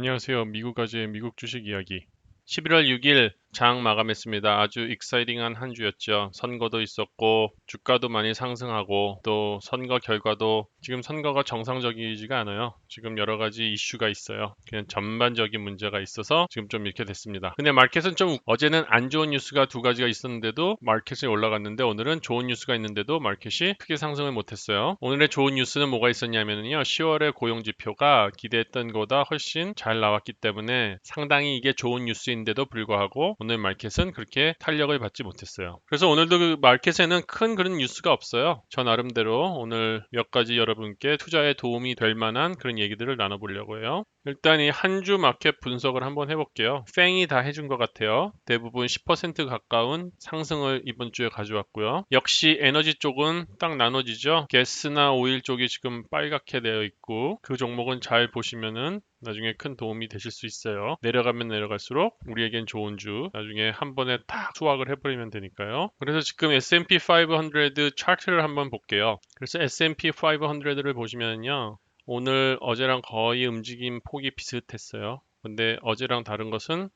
안녕하세요. 미국 아재의 미국 주식 이야기. 11월 6일 장 마감했습니다. 아주 익사이팅한 한 주였죠. 선거도 있었고 주가도 많이 상승하고 또 선거 결과도 지금 선거가 정상적이지가 않아요. 지금 여러 가지 이슈가 있어요. 그냥 전반적인 문제가 있어서 지금 좀 이렇게 됐습니다. 근데 마켓은 좀 어제는 안 좋은 뉴스가 두 가지가 있었는데도 마켓이 올라갔는데 오늘은 좋은 뉴스가 있는데도 마켓이 크게 상승을 못했어요. 오늘의 좋은 뉴스는 뭐가 있었냐면요. 10월의 고용지표가 기대했던 것보다 훨씬 잘 나왔기 때문에 상당히 이게 좋은 뉴스인데도 불구하고 오늘 마켓은 그렇게 탄력을 받지 못했어요. 그래서 오늘도 그 마켓에는 큰 그런 뉴스가 없어요. 저 나름대로 오늘 몇 가지 여러분께 투자에 도움이 될 만한 그런 얘기들을 나눠보려고 해요. 일단 이 한 주 마켓 분석을 한번 해볼게요. 팽이 다 해준 것 같아요. 대부분 10% 가까운 상승을 이번 주에 가져왔고요. 역시 에너지 쪽은 딱 나눠지죠. 가스나 오일 쪽이 지금 빨갛게 되어 있고 그 종목은 잘 보시면은 나중에 큰 도움이 되실 수 있어요. 내려가면 내려갈수록 우리에겐 좋은 주 나중에 한 번에 딱 수확을 해버리면 되니까요. 그래서 지금 S&P 500 차트를 한번 볼게요. 그래서 S&P 500를 보시면요. 오늘 어제랑 거의 움직임 폭이 비슷했어요. 근데 어제랑 다른 것은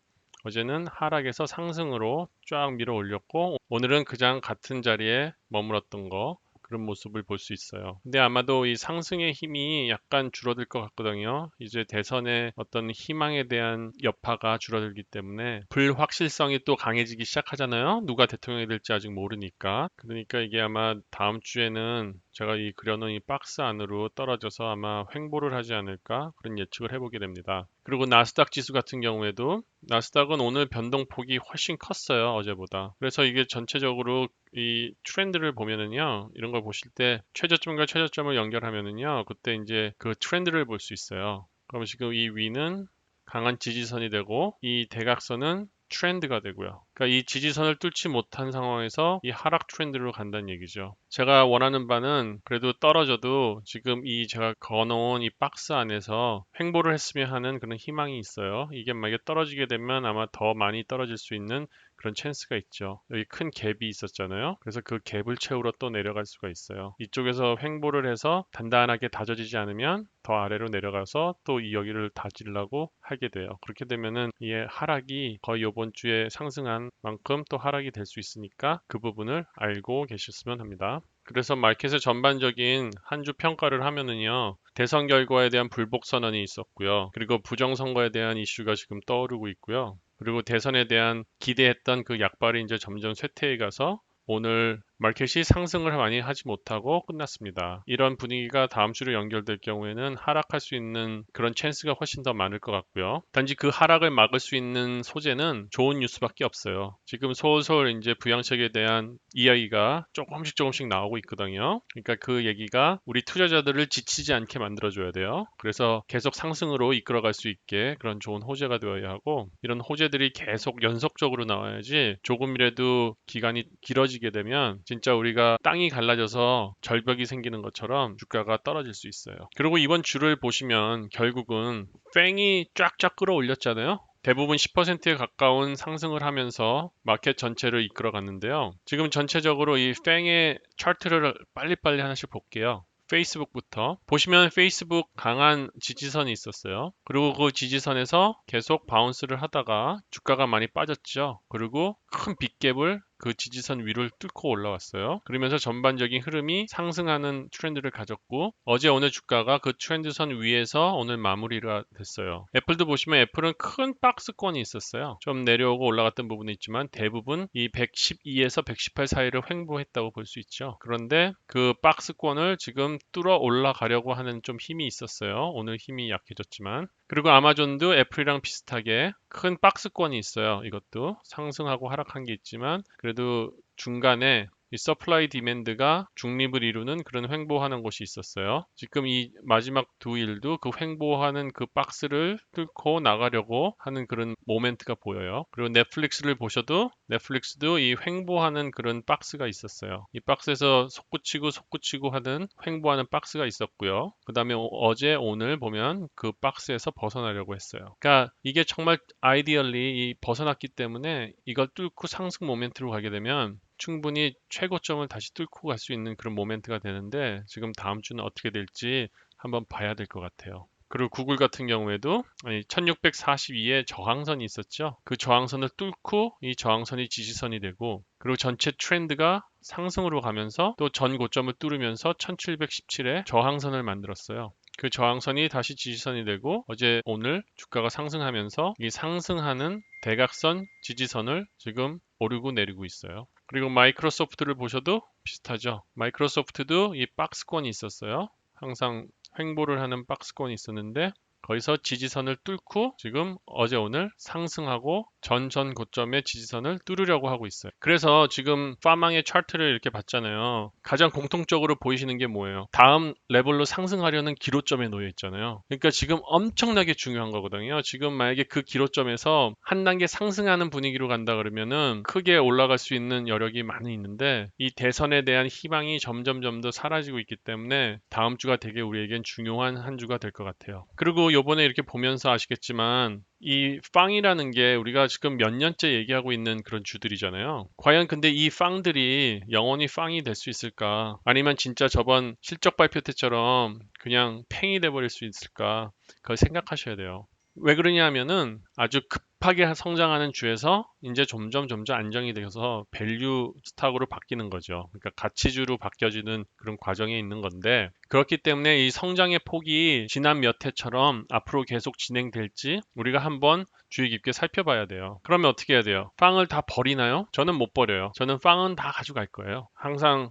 어제는 하락에서 상승으로 쫙 밀어 올렸고 오늘은 그냥 같은 자리에 머물렀던 거 그런 모습을 볼 수 있어요. 근데 아마도 이 상승의 힘이 약간 줄어들 것 같거든요. 이제 대선의 어떤 희망에 대한 여파가 줄어들기 때문에 불확실성이 또 강해지기 시작하잖아요. 누가 대통령이 될지 아직 모르니까. 그러니까 이게 아마 다음 주에는 제가 이 그려놓은 이 박스 안으로 떨어져서 아마 횡보를 하지 않을까 그런 예측을 해보게 됩니다. 그리고 나스닥 지수 같은 경우에도 나스닥은 오늘 변동폭이 훨씬 컸어요, 어제보다. 그래서 이게 전체적으로 이 트렌드를 보면은요, 이런 걸 보실 때 최저점과 최저점을 연결하면은요, 그때 이제 그 트렌드를 볼 수 있어요. 그럼 지금 이 위는 강한 지지선이 되고, 이 대각선은 트렌드가 되고요. 그러니까 이 지지선을 뚫지 못한 상황에서 이 하락 트렌드로 간다는 얘기죠. 제가 원하는 바는 그래도 떨어져도 지금 이 제가 거놓은 이 박스 안에서 횡보를 했으면 하는 그런 희망이 있어요. 이게 만약에 떨어지게 되면 아마 더 많이 떨어질 수 있는 그런 찬스가 있죠. 여기 큰 갭이 있었잖아요. 그래서 그 갭을 채우러 또 내려갈 수가 있어요. 이쪽에서 횡보를 해서 단단하게 다져지지 않으면 더 아래로 내려가서 또 이 여기를 다지려고 하게 돼요. 그렇게 되면은 이 하락이 거의 이번 주에 상승한 만큼 또 하락이 될 수 있으니까 그 부분을 알고 계셨으면 합니다. 그래서 마켓의 전반적인 한 주 평가를 하면은요, 대선 결과에 대한 불복 선언이 있었고요. 그리고 부정선거에 대한 이슈가 지금 떠오르고 있고요. 그리고 대선에 대한 기대했던 그 약발이 이제 점점 쇠퇴해 가서 오늘 마켓이 상승을 많이 하지 못하고 끝났습니다. 이런 분위기가 다음 주로 연결될 경우에는 하락할 수 있는 그런 찬스가 훨씬 더 많을 것 같고요. 단지 그 하락을 막을 수 있는 소재는 좋은 뉴스밖에 없어요. 지금 솔솔 이제 부양책에 대한 이야기가 조금씩 나오고 있거든요. 그러니까 그 얘기가 우리 투자자들을 지치지 않게 만들어줘야 돼요. 그래서 계속 상승으로 이끌어갈 수 있게 그런 좋은 호재가 되어야 하고 이런 호재들이 계속 연속적으로 나와야지 조금이라도 기간이 길어지게 되면 진짜 우리가 땅이 갈라져서 절벽이 생기는 것처럼 주가가 떨어질 수 있어요. 그리고 이번 주를 보시면 결국은 팽이 쫙쫙 끌어올렸잖아요. 대부분 10%에 가까운 상승을 하면서 마켓 전체를 이끌어 갔는데요. 지금 전체적으로 이 팽의 차트를 빨리빨리 하나씩 볼게요. 페이스북부터 보시면 페이스북 강한 지지선이 있었어요. 그리고 그 지지선에서 계속 바운스를 하다가 주가가 많이 빠졌죠. 그리고 큰 빅갭을 그 지지선 위를 뚫고 올라왔어요. 그러면서 전반적인 흐름이 상승하는 트렌드를 가졌고 어제 오늘 주가가 그 트렌드선 위에서 오늘 마무리가 됐어요. 애플도 보시면 애플은 큰 박스권이 있었어요. 좀 내려오고 올라갔던 부분이 있지만 대부분 이 112에서 118 사이를 횡보했다고 볼 수 있죠. 그런데 그 박스권을 지금 뚫어 올라가려고 하는 좀 힘이 있었어요. 오늘 힘이 약해졌지만 그리고 아마존도 애플이랑 비슷하게 큰 박스권이 있어요. 이것도 상승하고 하락한 게 있지만 그래도 중간에 이 서플라이 디맨드가 중립을 이루는 그런 횡보하는 곳이 있었어요. 지금 이 마지막 두 일도 그 횡보하는 그 박스를 뚫고 나가려고 하는 그런 모멘트가 보여요. 그리고 넷플릭스를 보셔도 넷플릭스도 이 횡보하는 그런 박스가 있었어요. 이 박스에서 솟구치고 하는 횡보하는 박스가 있었고요. 그 다음에 어제 오늘 보면 그 박스에서 벗어나려고 했어요. 그러니까 이게 정말 아이디얼리 벗어났기 때문에 이걸 뚫고 상승 모멘트로 가게 되면 충분히 최고점을 다시 뚫고 갈 수 있는 그런 모멘트가 되는데 지금 다음 주는 어떻게 될지 한번 봐야 될 것 같아요. 그리고 구글 같은 경우에도 1642에 저항선이 있었죠. 그 저항선을 뚫고 이 저항선이 지지선이 되고, 그리고 전체 트렌드가 상승으로 가면서 또 전 고점을 뚫으면서 1717에 저항선을 만들었어요. 그 저항선이 다시 지지선이 되고 어제 오늘 주가가 상승하면서 이 상승하는 대각선 지지선을 지금 오르고 내리고 있어요. 그리고 마이크로소프트를 보셔도 비슷하죠. 마이크로소프트도 이 박스권이 있었어요. 항상 횡보를 하는 박스권이 있었는데 거기서 지지선을 뚫고 지금 어제 오늘 상승하고 전 고점의 지지선을 뚫으려고 하고 있어요. 그래서 지금 파망의 차트를 이렇게 봤잖아요. 가장 공통적으로 보이시는 게 뭐예요? 다음 레벨로 상승하려는 기로점에 놓여 있잖아요. 그러니까 지금 엄청나게 중요한 거거든요. 지금 만약에 그 기로점에서 한 단계 상승하는 분위기로 간다 그러면은 크게 올라갈 수 있는 여력이 많이 있는데 이 대선에 대한 희망이 점점 더 사라지고 있기 때문에 다음 주가 되게 우리에겐 중요한 한 주가 될 것 같아요. 그리고 요번에 이렇게 보면서 아시겠지만 이 빵이라는 게 우리가 지금 몇 년째 얘기하고 있는 그런 주들이잖아요. 과연 근데 이 빵들이 영원히 빵이 될 수 있을까? 아니면 진짜 저번 실적 발표 때처럼 그냥 팽이 돼버릴 수 있을까? 그걸 생각하셔야 돼요. 왜 그러냐 하면은 아주 급하게 성장하는 주에서 이제 점점 안정이 돼서 밸류 스탁으로 바뀌는 거죠. 그러니까 가치주로 바뀌어지는 그런 과정에 있는 건데 그렇기 때문에 이 성장의 폭이 지난 몇 해처럼 앞으로 계속 진행될지 우리가 한번 주의 깊게 살펴봐야 돼요. 그러면 어떻게 해야 돼요? 빵을 다 버리나요? 저는 못 버려요. 저는 빵은 다 가져갈 거예요.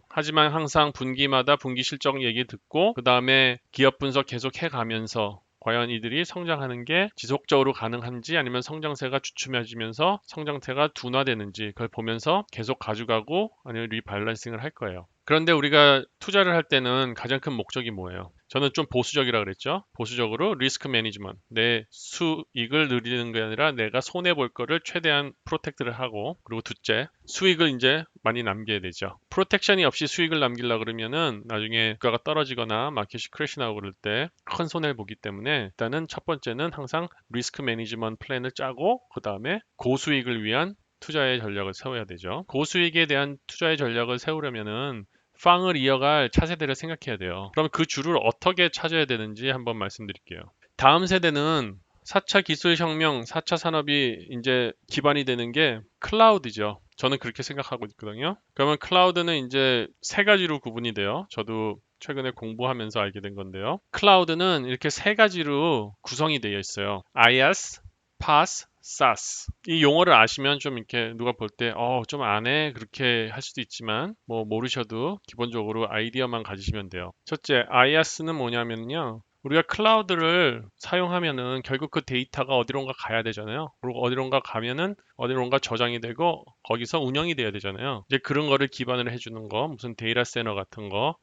하지만 항상 분기마다 분기 실적 얘기 듣고 그 다음에 기업 분석 계속 해가면서 과연 이들이 성장하는 게 지속적으로 가능한지 아니면 성장세가 주춤해지면서 성장세가 둔화되는지 그걸 보면서 계속 가져가고 아니면 리밸런싱을 할 거예요. 그런데 우리가 투자를 할 때는 가장 큰 목적이 뭐예요? 저는 좀 보수적이라 그랬죠. 보수적으로 리스크 매니지먼트. 내 수익을 늘리는 게 아니라 내가 손해 볼 거를 최대한 프로텍트를 하고 그리고 둘째, 수익을 이제 많이 남겨야 되죠. 프로텍션이 없이 수익을 남기려 그러면은 나중에 주가가 떨어지거나 마켓이 크래시 나오고 그럴 때 큰 손해를 보기 때문에 일단은 첫 번째는 항상 리스크 매니지먼트 플랜을 짜고 그다음에 고수익을 위한 투자의 전략을 세워야 되죠. 고수익에 대한 투자의 전략을 세우려면은 빵을 이어갈 차세대를 생각해야 돼요. 그럼 그 줄을 어떻게 찾아야 되는지 한번 말씀드릴게요. 다음 세대는 4차 기술혁명, 4차 산업이 이제 기반이 되는 게 클라우드죠. 저는 그렇게 생각하고 있거든요. 그러면 클라우드는 이제 세 가지로 구분이 돼요. 저도 최근에 공부하면서 알게 된 건데요. 클라우드는 이렇게 세 가지로 구성이 되어 있어요. IaaS, PaaS, SaaS. 이 용어를 아시면 좀 이렇게 누가 볼 때, 좀 안 해. 그렇게 할 수도 있지만, 뭐 모르셔도 기본적으로 아이디어만 가지시면 돼요. 첫째, IaaS는 뭐냐면요. 우리가 클라우드를 사용하면은 결국 그 데이터가 어디론가 가야 되잖아요. 그리고 어디론가 가면은 어디론가 저장이 되고 거기서 운영이 돼야 되잖아요. 이제 그런 거를 기반으로 해주는 거, 무슨 데이터 센터 같은 거,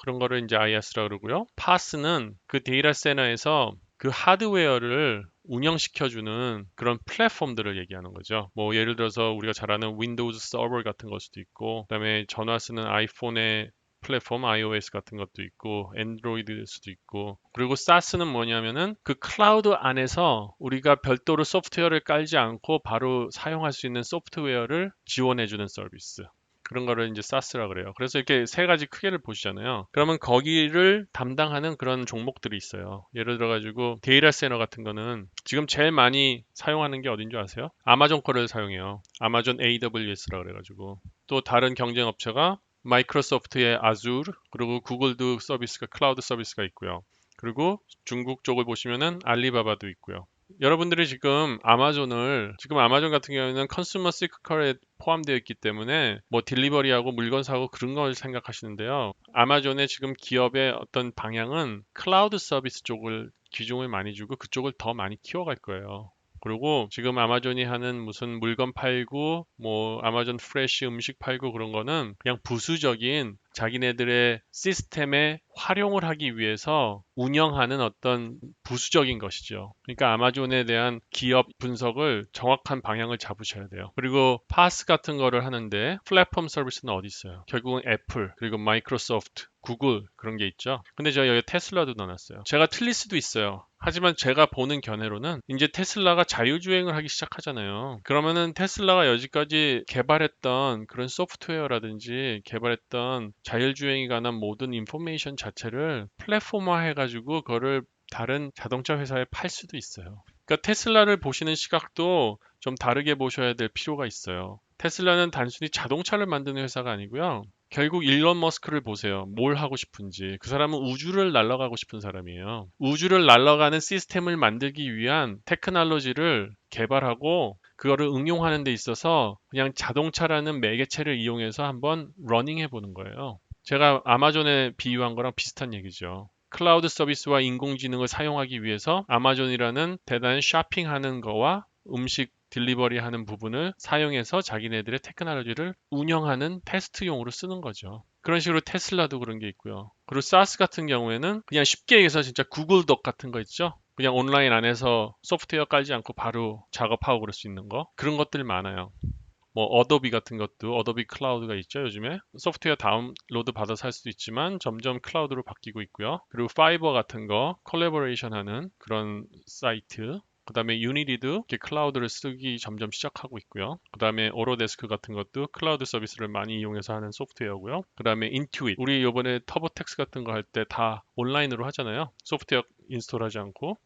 그런 거를 이제 IaaS라고 그러고요. PaaS는 그 데이터 센터에서 그 하드웨어를 운영시켜주는 그런 플랫폼들을 얘기하는 거죠. 뭐 예를 들어서 우리가 잘 아는 윈도우즈 서버 같은 걸 수도 있고, 그다음에 전화 쓰는 아이폰의 플랫폼 iOS 같은 것도 있고 안드로이드일 수도 있고 그리고 SaaS는 뭐냐면은 그 클라우드 안에서 우리가 별도로 소프트웨어를 깔지 않고 바로 사용할 수 있는 소프트웨어를 지원해주는 서비스 그런 거를 이제 SaaS라 그래요. 그래서 이렇게 세 가지 크게를 보시잖아요. 그러면 거기를 담당하는 그런 종목들이 있어요. 예를 들어 가지고 데이터 센터 같은 거는 지금 제일 많이 사용하는 게 어딘 줄 아세요? 아마존 거를 사용해요. 아마존 AWS라 그래가지고 또 다른 경쟁 업체가 마이크로소프트의 아주르 그리고 구글도 서비스가 클라우드 서비스가 있고요. 그리고 중국 쪽을 보시면은 알리바바도 있고요. 여러분들이 지금 아마존 같은 경우에는 컨슈머 시크컬에 포함되어 있기 때문에 뭐 딜리버리하고 물건 사고 그런 걸 생각하시는데요. 아마존의 지금 기업의 어떤 방향은 클라우드 서비스 쪽을 비중을 많이 주고 그쪽을 더 많이 키워갈 거예요. 그리고 지금 아마존이 하는 무슨 물건 팔고 뭐 아마존 프레쉬 음식 팔고 그런 거는 그냥 부수적인 자기네들의 시스템에 활용을 하기 위해서 운영하는 어떤 부수적인 것이죠. 그러니까 아마존에 대한 기업 분석을 정확한 방향을 잡으셔야 돼요. 그리고 파스 같은 거를 하는데 플랫폼 서비스는 어디 있어요? 결국은 애플, 그리고 마이크로소프트, 구글 그런 게 있죠. 근데 제가 여기 테슬라도 넣어놨어요. 제가 틀릴 수도 있어요. 하지만 제가 보는 견해로는 이제 테슬라가 자율주행을 하기 시작하잖아요. 그러면은 테슬라가 여지까지 개발했던 그런 소프트웨어라든지 개발했던 자율주행에 관한 모든 인포메이션 자체를 플랫폼화 해가지고 그거를 다른 자동차 회사에 팔 수도 있어요. 그러니까 테슬라를 보시는 시각도 좀 다르게 보셔야 될 필요가 있어요. 테슬라는 단순히 자동차를 만드는 회사가 아니고요. 결국 일론 머스크를 보세요. 뭘 하고 싶은지. 그 사람은 우주를 날아가고 싶은 사람이에요. 우주를 날아가는 시스템을 만들기 위한 테크놀로지를 개발하고 그거를 응용하는 데 있어서 그냥 자동차라는 매개체를 이용해서 한번 러닝해 보는 거예요. 제가 아마존에 비유한 거랑 비슷한 얘기죠. 클라우드 서비스와 인공지능을 사용하기 위해서 아마존이라는 대단한 쇼핑하는 거와 음식 딜리버리 하는 부분을 사용해서 자기네들의 테크놀로지를 운영하는 테스트용으로 쓰는 거죠. 그런 식으로 테슬라도 그런 게 있고요. 그리고 사스 같은 경우에는 그냥 쉽게 얘기해서 진짜 구글 덕 같은 거 있죠? 그냥 온라인 안에서 소프트웨어 깔지 않고 바로 작업하고 그럴 수 있는 거. 그런 것들 많아요. 뭐 어도비 같은 것도 어도비 클라우드가 있죠 요즘에 소프트웨어 다운로드 받아서 할 수도 있지만 점점 클라우드로 바뀌고 있고요. 그리고 파이버 같은 거 콜래보레이션 하는 그런 사이트 그 다음에 유니티도 이렇게 클라우드를 쓰기 점점 시작하고 있고요. 그 다음에 오로데스크 같은 것도 클라우드 서비스를 많이 이용해서 하는 소프트웨어고요. 그 다음에 인투잇 우리 이번에 터보텍스 같은 거 할 때 다 온라인으로 하잖아요. 소프트웨어 인스톨하지 않고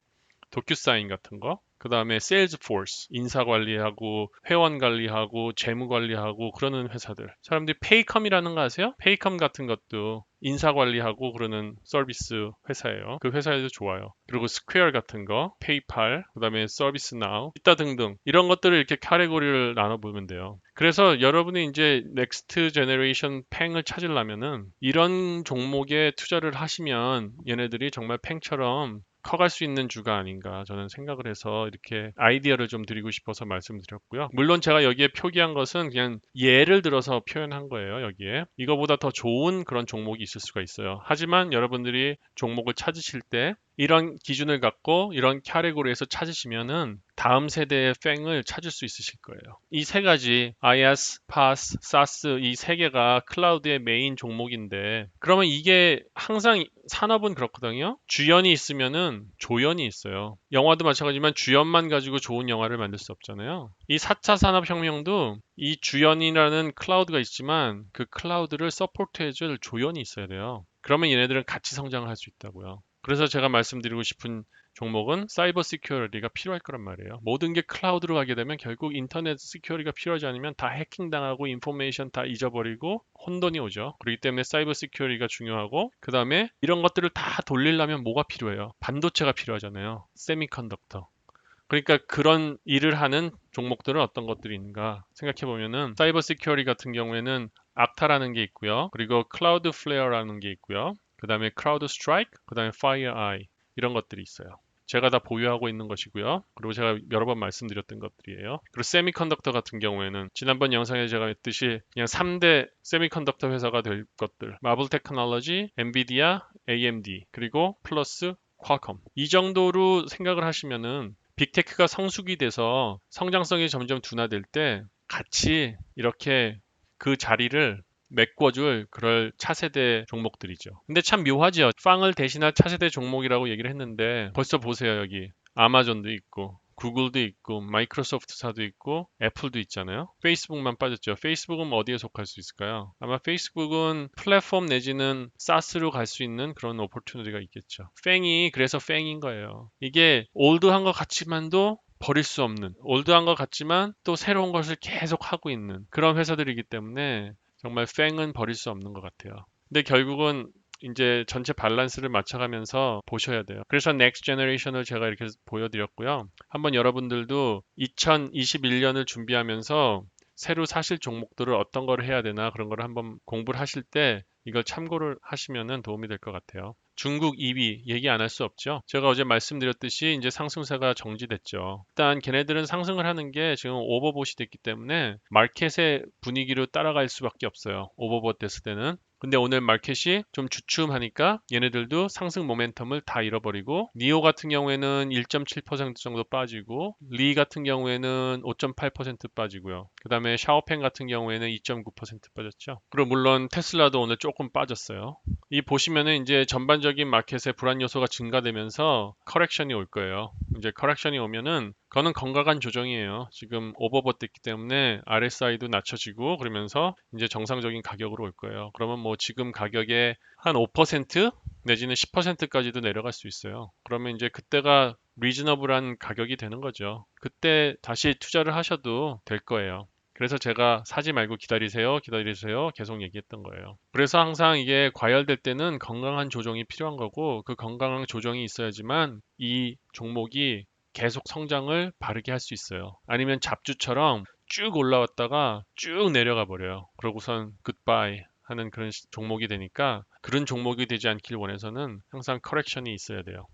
도큐사인 같은 거, 그 다음에 세일즈포스, 인사 관리하고, 회원 관리하고, 재무 관리하고, 그러는 회사들. 사람들이 페이컴이라는 거 아세요? 페이컴 같은 것도 인사 관리하고 그러는 서비스 회사예요. 그 회사에도 좋아요. 그리고 스퀘어 같은 거, 페이팔, 그 다음에 서비스 나우, 이따 등등. 이런 것들을 이렇게 카테고리를 나눠보면 돼요. 그래서 여러분이 이제 넥스트 제너레이션 팽을 찾으려면은 이런 종목에 투자를 하시면 얘네들이 정말 팽처럼 커갈 수 있는 주가 아닌가 저는 생각을 해서 이렇게 아이디어를 좀 드리고 싶어서 말씀드렸고요. 물론 제가 여기에 표기한 것은 그냥 예를 들어서 표현한 거예요. 여기에 이거보다 더 좋은 그런 종목이 있을 수가 있어요. 하지만 여러분들이 종목을 찾으실 때 이런 기준을 갖고 이런 카테고리에서 찾으시면은 다음 세대의 팽을 찾을 수 있으실 거예요. 이 세 가지 IaaS, PaaS, SaaS 이 세 개가 클라우드의 메인 종목인데 그러면 이게 항상 산업은 그렇거든요. 주연이 있으면은 조연이 있어요. 영화도 마찬가지지만 주연만 가지고 좋은 영화를 만들 수 없잖아요. 이 4차 산업혁명도 이 주연이라는 클라우드가 있지만 그 클라우드를 서포트해줄 조연이 있어야 돼요. 그러면 얘네들은 같이 성장을 할 수 있다고요. 그래서 제가 말씀드리고 싶은 종목은 사이버 시큐리티가 필요할 거란 말이에요. 모든 게 클라우드로 가게 되면 결국 인터넷 시큐리티가 필요하지 않으면 다 해킹당하고 인포메이션 다 잊어버리고 혼돈이 오죠. 그렇기 때문에 사이버 시큐리티가 중요하고 그 다음에 이런 것들을 다 돌리려면 뭐가 필요해요? 반도체가 필요하잖아요. 세미컨덕터. 그러니까 그런 일을 하는 종목들은 어떤 것들이 있는가 생각해 보면은 사이버 시큐리티 같은 경우에는 악타라는 게 있고요. 그리고 클라우드 플레어라는 게 있고요. 그 다음에 크라우드 스트라이크, 그 다음에 파이어 아이 이런 것들이 있어요. 제가 다 보유하고 있는 것이고요. 그리고 제가 여러 번 말씀드렸던 것들이에요. 그리고 세미컨덕터 같은 경우에는 지난번 영상에 제가 했듯이 그냥 3대 세미컨덕터 회사가 될 것들. 마블 테크놀로지, 엔비디아, AMD, 그리고 플러스 퀄컴. 이 정도로 생각을 하시면은 빅테크가 성숙이 돼서 성장성이 점점 둔화될 때 같이 이렇게 그 자리를 메꿔줄 그럴 차세대 종목들이죠. 근데 참 묘하죠. 빵을 대신할 차세대 종목이라고 얘기를 했는데 벌써 보세요 여기 아마존도 있고 구글도 있고 마이크로소프트사도 있고 애플도 있잖아요. 페이스북만 빠졌죠. 페이스북은 어디에 속할 수 있을까요? 아마 페이스북은 플랫폼 내지는 사스로 갈 수 있는 그런 오퍼튜니티가 있겠죠. 팽이 그래서 팽인 거예요. 이게 올드한 것 같지만도 버릴 수 없는 올드한 것 같지만 또 새로운 것을 계속 하고 있는 그런 회사들이기 때문에 정말 팽은 버릴 수 없는 것 같아요. 근데 결국은 이제 전체 밸런스를 맞춰가면서 보셔야 돼요. 그래서 넥스트 제너레이션을 제가 이렇게 보여드렸고요. 한번 여러분들도 2021년을 준비하면서 새로 사실 종목들을 어떤 거를 해야 되나 그런 거를 한번 공부를 하실 때 이걸 참고를 하시면 도움이 될 것 같아요. 중국 2위 얘기 안 할 수 없죠. 제가 어제 말씀드렸듯이 이제 상승세가 정지됐죠. 일단 걔네들은 상승을 하는 게 지금 오버봇이 됐기 때문에 마켓의 분위기로 따라갈 수밖에 없어요. 오버봇 됐을 때는. 근데 오늘 마켓이 좀 주춤하니까 얘네들도 상승 모멘텀을 다 잃어버리고 니오 같은 경우에는 1.7% 정도 빠지고 리 같은 경우에는 5.8% 빠지고요. 그 다음에 샤오펜 같은 경우에는 2.9% 빠졌죠. 그리고 물론 테슬라도 오늘 조금 빠졌어요. 이 보시면은 이제 전반적인 마켓의 불안 요소가 증가되면서 커렉션이 올 거예요. 이제 커렉션이 오면은 그거는 건강한 조정이에요. 지금 오버봇 됐기 때문에 RSI도 낮춰지고 그러면서 이제 정상적인 가격으로 올 거예요. 그러면 뭐 지금 가격의 한 5% 내지는 10%까지도 내려갈 수 있어요. 그러면 이제 그때가 리즈너블한 가격이 되는 거죠. 그때 다시 투자를 하셔도 될 거예요. 그래서 제가 사지 말고 기다리세요, 기다리세요 계속 얘기했던 거예요. 그래서 항상 이게 과열될 때는 건강한 조정이 필요한 거고 그 건강한 조정이 있어야지만 이 종목이 계속 성장을 바르게 할 수 있어요. 아니면 잡주처럼 쭉 올라왔다가 쭉 내려가 버려요. 그러고선 굿바이 하는 그런 종목이 되니까 그런 종목이 되지 않길 원해서는 항상 커렉션이 있어야 돼요.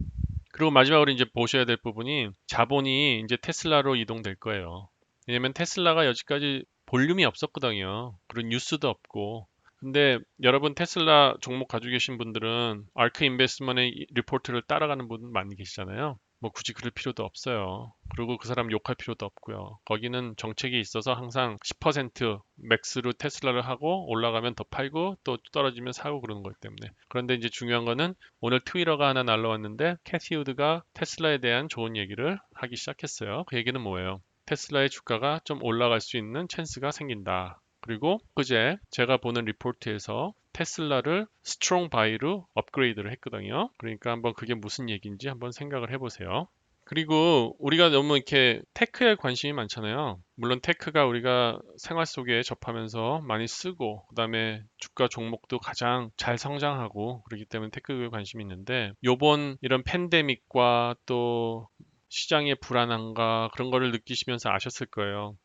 그리고 마지막으로 이제 보셔야 될 부분이 자본이 이제 테슬라로 이동될 거예요. 왜냐면 테슬라가 여지까지 볼륨이 없었거든요. 그런 뉴스도 없고. 근데 여러분 테슬라 종목 가지고 계신 분들은 아크 인베스트먼의 리포트를 따라가는 분 많이 계시잖아요. 뭐 굳이 그럴 필요도 없어요. 그리고 그 사람 욕할 필요도 없고요. 거기는 정책이 있어서 항상 10% 맥스로 테슬라를 하고 올라가면 더 팔고 또 떨어지면 사고 그러는 거기 때문에. 그런데 이제 중요한 거는 오늘 트위터가 하나 날라왔는데 캐시 우드가 테슬라에 대한 좋은 얘기를 하기 시작했어요. 그 얘기는 뭐예요? 테슬라의 주가가 좀 올라갈 수 있는 찬스가 생긴다. 그리고 그제 제가 보는 리포트에서 테슬라를 스트롱 바이로 업그레이드를 했거든요. 그러니까 한번 그게 무슨 얘기인지 한번 생각을 해보세요. 그리고 우리가 너무 이렇게 테크에 관심이 많잖아요. 물론 테크가 우리가 생활 속에 접하면서 많이 쓰고, 그다음에 주가 종목도 가장 잘 성장하고 그렇기 때문에 테크에 관심이 있는데, 요번 이런 팬데믹과 또 시장의 불안함과 그런 거를 느끼시면서 아셨을 거예요.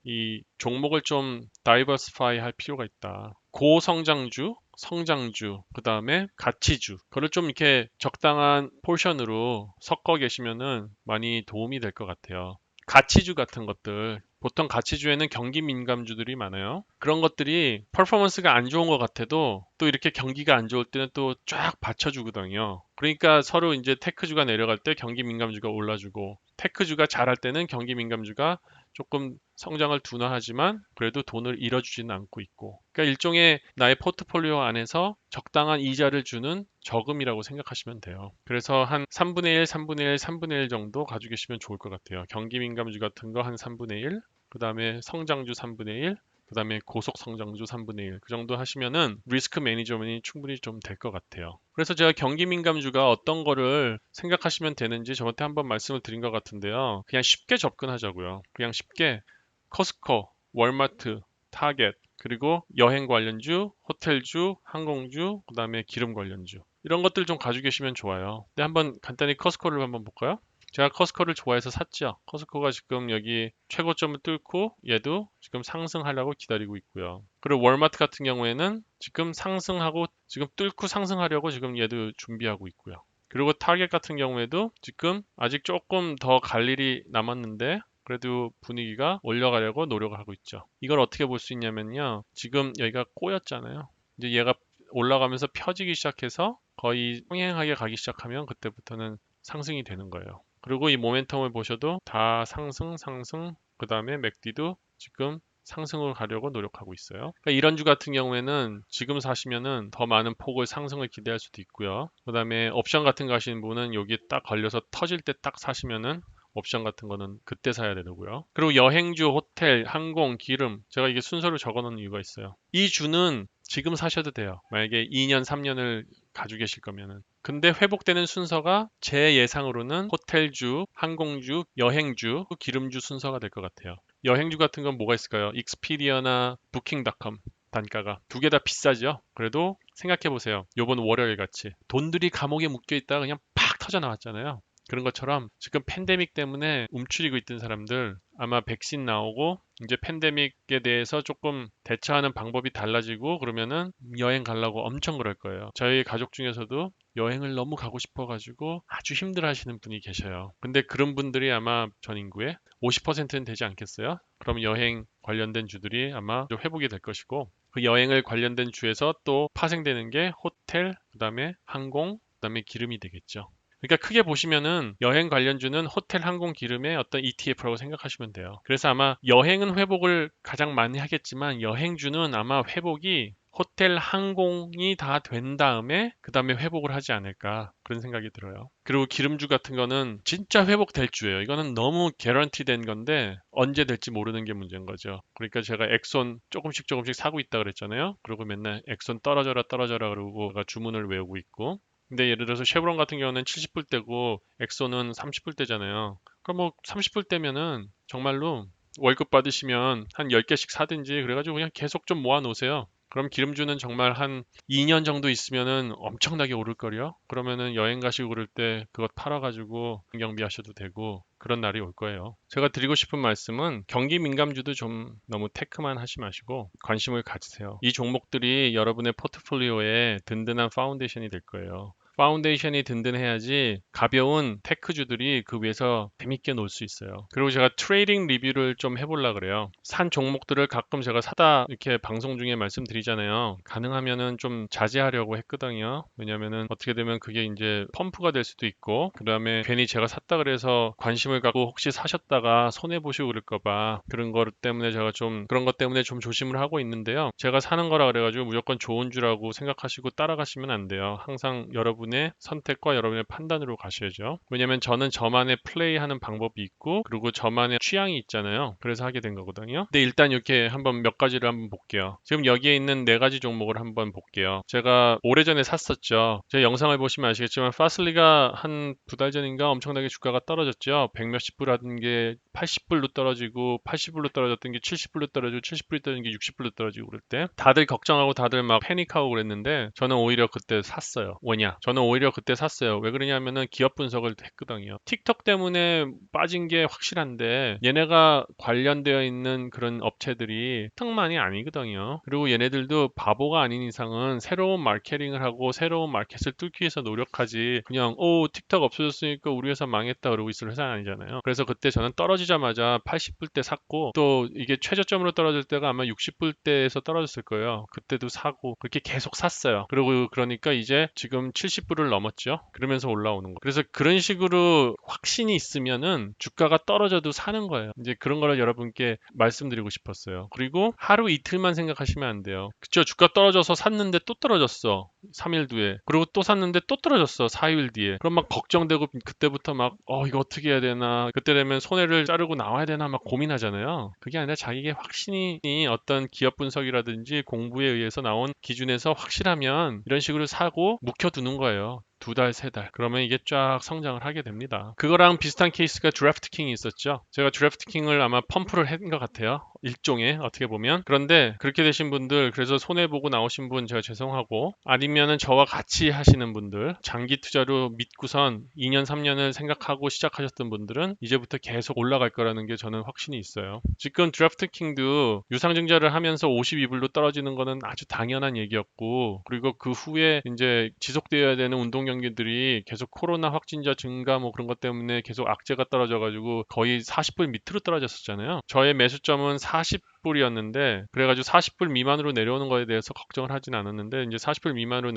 이 종목을 좀 다이버시파이 할 필요가 있다. 고성장주, 성장주, 그 다음에 가치주. 그걸 좀 이렇게 적당한 포션으로 섞어 계시면은 많이 도움이 될 것 같아요. 가치주 같은 것들. 보통 가치주에는 경기 민감주들이 많아요. 그런 것들이 퍼포먼스가 안 좋은 것 같아도 또 이렇게 경기가 안 좋을 때는 또 쫙 받쳐주거든요. 그러니까 서로 이제 테크주가 내려갈 때 경기 민감주가 올라주고 테크주가 잘할 때는 경기 민감주가 조금 성장을 둔화하지만 그래도 돈을 잃어주지는 않고 있고. 그러니까 일종의 나의 포트폴리오 안에서 적당한 이자를 주는 저금이라고 생각하시면 돼요. 그래서 한 3분의 1, 3분의 1, 3분의 1 정도 가지고 계시면 좋을 것 같아요. 경기 민감주 같은 거 한 3분의 1, 그 다음에 성장주 3분의 1, 그 다음에 고속 성장주 3분의 1. 그 정도 하시면은 리스크 매니저먼이 충분히 좀 될 것 같아요. 그래서 제가 경기 민감주가 어떤 거를 생각하시면 되는지 저한테 한번 말씀을 드린 것 같은데요. 그냥 쉽게 접근하자고요. 그냥 쉽게 커스코, 월마트, 타겟, 그리고 여행 관련주, 호텔주, 항공주, 그 다음에 기름 관련주. 이런 것들 좀 가지고 계시면 좋아요. 근데 한번 간단히 커스코를 한번 볼까요? 제가 커스코를 좋아해서 샀죠. 커스코가 지금 여기 최고점을 뚫고 얘도 지금 상승하려고 기다리고 있고요. 그리고 월마트 같은 경우에는 지금 상승하고 지금 뚫고 상승하려고 지금 얘도 준비하고 있고요. 그리고 타겟 같은 경우에도 지금 아직 조금 더 갈 일이 남았는데 그래도 분위기가 올라가려고 노력을 하고 있죠. 이걸 어떻게 볼 수 있냐면요. 지금 여기가 꼬였잖아요. 이제 얘가 올라가면서 펴지기 시작해서 거의 평행하게 가기 시작하면 그때부터는 상승이 되는 거예요. 그리고 이 모멘텀을 보셔도 다 상승, 상승, 그 다음에 맥디도 지금 상승을 가려고 노력하고 있어요. 그러니까 이런 주 같은 경우에는 지금 사시면은 더 많은 폭의 상승을 기대할 수도 있고요. 그 다음에 옵션 같은 거 하시는 분은 여기 딱 걸려서 터질 때 딱 사시면은 옵션 같은 거는 그때 사야 되고요. 그리고 여행주, 호텔, 항공, 기름 제가 이게 순서로 적어놓은 이유가 있어요. 이 주는 지금 사셔도 돼요. 만약에 2년, 3년을 가지고 계실 거면은. 근데 회복되는 순서가 제 예상으로는 호텔주, 항공주, 여행주, 기름주 순서가 될 것 같아요. 여행주 같은 건 뭐가 있을까요? 익스피디어나 부킹닷컴 단가가 두 개 다 비싸죠. 그래도 생각해 보세요. 요번 월요일 같이 돈들이 감옥에 묶여 있다가 그냥 팍 터져 나왔잖아요. 그런 것처럼 지금 팬데믹 때문에 움츠리고 있던 사람들 아마 백신 나오고 이제 팬데믹에 대해서 조금 대처하는 방법이 달라지고 그러면은 여행 가려고 엄청 그럴 거예요. 저희 가족 중에서도 여행을 너무 가고 싶어가지고 아주 힘들어 하시는 분이 계셔요. 근데 그런 분들이 아마 전 인구의 50%는 되지 않겠어요? 그럼 여행 관련된 주들이 아마 좀 회복이 될 것이고 그 여행을 관련된 주에서 또 파생되는 게 호텔, 그다음에 항공, 그다음에 기름이 되겠죠. 그러니까 크게 보시면은 여행 관련주는 호텔, 항공, 기름의 어떤 ETF라고 생각하시면 돼요. 그래서 아마 여행은 회복을 가장 많이 하겠지만 여행주는 아마 회복이 호텔, 항공이 다 된 다음에 그 다음에 회복을 하지 않을까 그런 생각이 들어요. 그리고 기름주 같은 거는 진짜 회복될 주예요. 이거는 너무 개런티 된 건데 언제 될지 모르는 게 문제인 거죠. 그러니까 제가 엑손 조금씩 조금씩 사고 있다 그랬잖아요. 그리고 맨날 엑손 떨어져라 떨어져라 그러고 제가 주문을 외우고 있고. 근데 예를 들어서 쉐브론 같은 경우는 70불대고 엑손은 30불대잖아요. 그럼 뭐 30불대면은 정말로 월급 받으시면 한 10개씩 사든지 그래가지고 그냥 계속 좀 모아 놓으세요. 그럼 기름주는 정말 한 2년 정도 있으면은 엄청나게 오를걸요? 그러면은 여행 가시고 그럴 때 그것 팔아가지고 경비 하셔도 되고 그런 날이 올 거예요. 제가 드리고 싶은 말씀은 경기 민감주도 좀 너무 테크만 하지 마시고 관심을 가지세요. 이 종목들이 여러분의 포트폴리오에 든든한 파운데이션이 될 거예요. 파운데이션이 든든해야지 가벼운 테크주들이 그 위에서 재밌게 놀 수 있어요. 그리고 제가 트레이딩 리뷰를 좀 해보려고 그래요. 산 종목들을 가끔 제가 사다 이렇게 방송 중에 말씀드리잖아요. 가능하면은 좀 자제하려고 했거든요. 왜냐면은 어떻게 되면 그게 이제 펌프가 될 수도 있고, 그 다음에 괜히 제가 샀다 그래서 관심을 갖고 혹시 사셨다가 손해보시고 그럴까봐 그런 것 때문에 제가 좀 그런 것 때문에 좀 조심을 하고 있는데요. 제가 사는 거라 그래가지고 무조건 좋은 주라고 생각하시고 따라가시면 안 돼요. 항상 여러분의 선택과 여러분의 판단으로 가셔야죠. 왜냐면 저는 저만의 플레이하는 방법이 있고 그리고 저만의 취향이 있잖아요. 그래서 하게 된 거거든요. 근데 일단 이렇게 한번 몇 가지를 한번 볼게요. 지금 여기에 있는 네 가지 종목을 한번 볼게요. 제가 오래전에 샀었죠. 제 영상을 보시면 아시겠지만 파슬리가 한 두 달 전인가 엄청나게 주가가 떨어졌죠. 100몇십 불 하던 게 80불로 떨어지고 80불로 떨어졌던 게 70불로 떨어지고 70불이 떨어진 게 60불로 떨어지고 그럴 때 다들 걱정하고 다들 막 패닉하고 그랬는데 저는 오히려 그때 샀어요. 왜냐? 저는 오히려 그때 샀어요. 왜 그러냐면은 기업 분석을 했거든요. 틱톡 때문에 빠진 게 확실한데 얘네가 관련되어 있는 그런 업체들이 틱톡만이 아니거든요. 그리고 얘네들도 바보가 아닌 이상은 새로운 마케팅을 하고 새로운 마켓을 뚫기 위해서 노력하지 그냥 틱톡 없어졌으니까 우리 회사 망했다 그러고 있을 회사는 아니잖아요. 그래서 그때 저는 떨어지자마자 80불 때 샀고 또 이게 최저점으로 떨어질 때가 아마 60불 대에서 떨어졌을 거예요. 그때도 사고 그렇게 계속 샀어요. 그리고 그러니까 이제 지금 70불을 넘었죠. 그러면서 올라오는 거. 그래서 그런 식으로 확신이 있으면은 주가가 떨어져도 사는 거예요. 이제 그런 거를 여러분께 말씀드리고 싶었어요. 그리고 하루 이틀만 생각하시면 안 돼요. 그쵸? 주가 떨어져서 샀는데 또 떨어졌어. 3일 뒤에. 그리고 또 샀는데 또 떨어졌어. 4일 뒤에. 그럼 막 걱정되고 그때부터 막 이거 어떻게 해야 되나. 그때 되면 손해를 자르고 나와야 되나 막 고민하잖아요. 그게 아니라 자기의 확신이 어떤 기업 분석이라든지 공부에 의해서 나온 기준에서 확실하면 이런 식으로 사고 묵혀두는 거예요. 두 달, 세 달. 그러면 이게 쫙 성장을 하게 됩니다. 그거랑 비슷한 케이스가 드래프트킹이 있었죠. 제가 드래프트킹을 아마 펌프를 한 것 같아요. 일종의 어떻게 보면. 그런데 그렇게 되신 분들, 그래서 손해보고 나오신 분 제가 죄송하고 아니면은 저와 같이 하시는 분들, 장기 투자로 믿고선 2년, 3년을 생각하고 시작하셨던 분들은 이제부터 계속 올라갈 거라는 게 저는 확신이 있어요. 지금 드래프트킹도 유상증자를 하면서 52불로 떨어지는 거는 아주 당연한 얘기였고 그리고 그 후에 이제 지속되어야 되는 운동 경기들이 계속 코로나 확진자 증가 뭐 그런 것 때문에 계속 악재가 떨어져가지고 거의 40불 밑으로 떨어졌었잖아요. 저의 매수점은 40불이었는데 그래가지고 40불 미만으로 내려오는 거에 대해서 걱정을 하진 않았는데 이제 40불 미만으로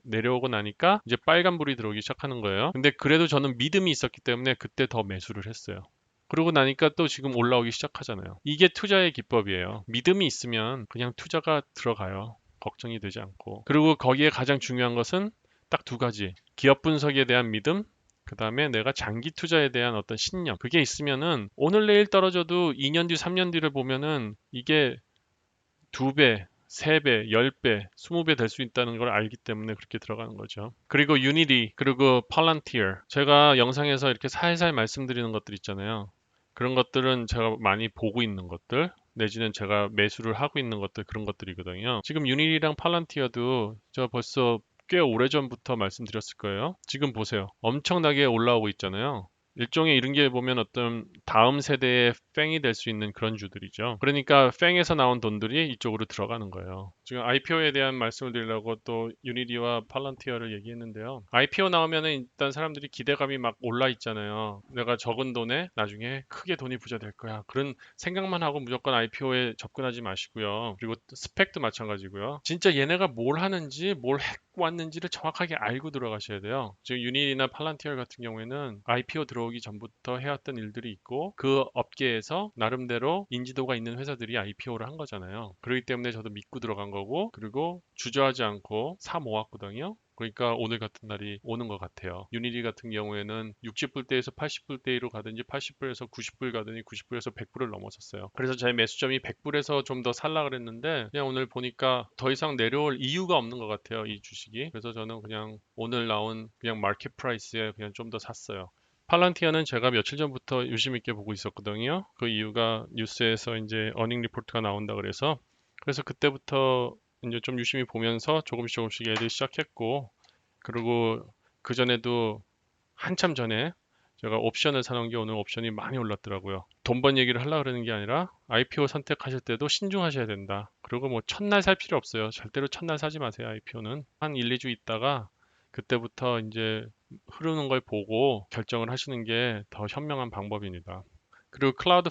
내려오고 나니까 이제 빨간불이 들어오기 시작하는 거예요. 근데 그래도 저는 믿음이 있었기 때문에 그때 더 매수를 했어요. 그러고 나니까 또 지금 올라오기 시작하잖아요. 이게 투자의 기법이에요. 믿음이 있으면 그냥 투자가 들어가요. 걱정이 되지 않고. 그리고 거기에 가장 중요한 것은 딱 두 가지. 기업 분석에 대한 믿음, 그 다음에 내가 장기 투자에 대한 어떤 신념. 그게 있으면은 오늘 내일 떨어져도 2년 뒤, 3년 뒤를 보면은 이게 두 배, 세 배, 10배, 20배 될 수 있다는 걸 알기 때문에 그렇게 들어가는 거죠. 그리고 유니티, 그리고 팔란티어. 제가 영상에서 이렇게 살살 말씀드리는 것들 있잖아요. 그런 것들은 제가 많이 보고 있는 것들, 내지는 제가 매수를 하고 있는 것들, 그런 것들이거든요. 지금 유니티랑 팔란티어도 저 벌써 꽤 오래전부터 말씀드렸을 거예요. 지금 보세요. 엄청나게 올라오고 있잖아요. 일종의 이런 게 보면 어떤 다음 세대의 팽이 될 수 있는 그런 주들이죠. 그러니까 팽에서 나온 돈들이 이쪽으로 들어가는 거예요. 지금 IPO에 대한 말씀을 드리려고 또 유니디와 팔란티어를 얘기했는데요. IPO 나오면은 일단 사람들이 기대감이 막 올라 있잖아요. 내가 적은 돈에 나중에 크게 돈이 부자 될 거야. 그런 생각만 하고 무조건 IPO에 접근하지 마시고요. 그리고 스펙도 마찬가지고요. 진짜 얘네가 뭘 하는지 뭘 왔는지를 정확하게 알고 들어가셔야 돼요. 즉 유니나 팔란티어 같은 경우에는 IPO 들어오기 전부터 해왔던 일들이 있고 그 업계에서 나름대로 인지도가 있는 회사들이 IPO를 한 거잖아요. 그렇기 때문에 저도 믿고 들어간 거고, 그리고 주저하지 않고 사 모았거든요. 그러니까 오늘 같은 날이 오는 것 같아요. 유니티 같은 경우에는 60불대에서 80불대로 가든지 80불에서 90불 가든지 90불에서 100불을 넘었었어요. 그래서 제 매수점이 100불에서 좀 더 살라 그랬는데 그냥 오늘 보니까 더 이상 내려올 이유가 없는 것 같아요. 이 주식이. 그래서 저는 그냥 오늘 나온 그냥 마켓 프라이스에 그냥 좀 더 샀어요. 팔란티아는 제가 며칠 전부터 유심 있게 보고 있었거든요. 그 이유가 뉴스에서 이제 어닝 리포트가 나온다 그래서 그때부터 이제 좀 유심히 보면서 조금씩 애들 시작했고, 그리고 그 전에도 한참 전에 제가 옵션을 사놓은 게 오늘 옵션이 많이 올랐더라고요. 돈 번 얘기를 하려고 그러는 게 아니라 IPO 선택하실 때도 신중하셔야 된다. 그리고 뭐 첫날 살 필요 없어요. 절대로 첫날 사지 마세요. IPO는 한 1, 2주 있다가 그때부터 이제 흐르는 걸 보고 결정을 하시는 게 더 현명한 방법입니다. 그리고 클라우드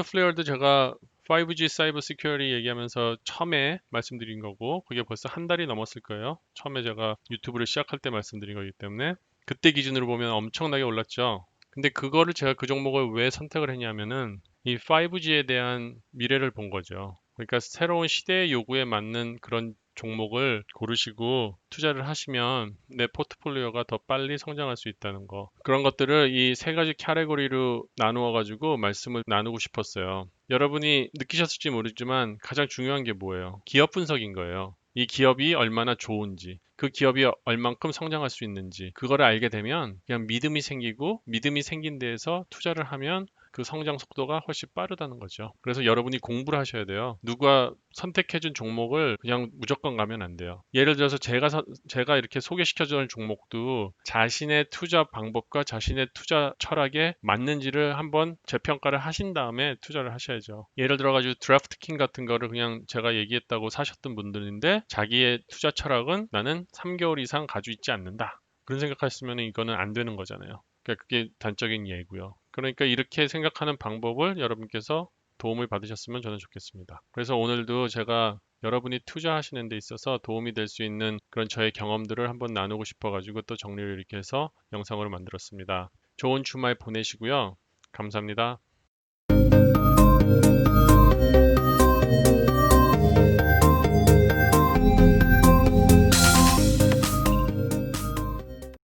플레어도 제가 5G 사이버 시큐리티 얘기하면서 처음에 말씀드린 거고, 그게 벌써 한 달이 넘었을 거예요. 처음에 제가 유튜브를 시작할 때 말씀드린 거기 때문에 그때 기준으로 보면 엄청나게 올랐죠. 근데 그거를 제가 그 종목을 왜 선택을 했냐면은 이 5G에 대한 미래를 본 거죠. 그러니까 새로운 시대의 요구에 맞는 그런 종목을 고르시고 투자를 하시면 내 포트폴리오가 더 빨리 성장할 수 있다는 거. 그런 것들을 이 세 가지 카테고리로 나누어 가지고 말씀을 나누고 싶었어요. 여러분이 느끼셨을지 모르지만 가장 중요한 게 뭐예요? 기업 분석인 거예요. 이 기업이 얼마나 좋은지, 그 기업이 얼만큼 성장할 수 있는지, 그거를 알게 되면 그냥 믿음이 생기고, 믿음이 생긴 데에서 투자를 하면 그 성장 속도가 훨씬 빠르다는 거죠. 그래서 여러분이 공부를 하셔야 돼요. 누가 선택해준 종목을 그냥 무조건 가면 안 돼요. 예를 들어서 제가 이렇게 소개시켜주는 종목도 자신의 투자 방법과 자신의 투자 철학에 맞는지를 한번 재평가를 하신 다음에 투자를 하셔야죠. 예를 들어가지고 드래프트킹 같은 거를 그냥 제가 얘기했다고 사셨던 분들인데 자기의 투자 철학은 나는 3개월 이상 가지고 있지 않는다. 그런 생각하시면 이거는 안 되는 거잖아요. 그러니까 그게 단적인 예고요. 그러니까 이렇게 생각하는 방법을 여러분께서 도움을 받으셨으면 저는 좋겠습니다. 그래서 오늘도 제가 여러분이 투자하시는 데 있어서 도움이 될 수 있는 그런 저의 경험들을 한번 나누고 싶어가지고 또 정리를 이렇게 해서 영상으로 만들었습니다. 좋은 주말 보내시고요. 감사합니다.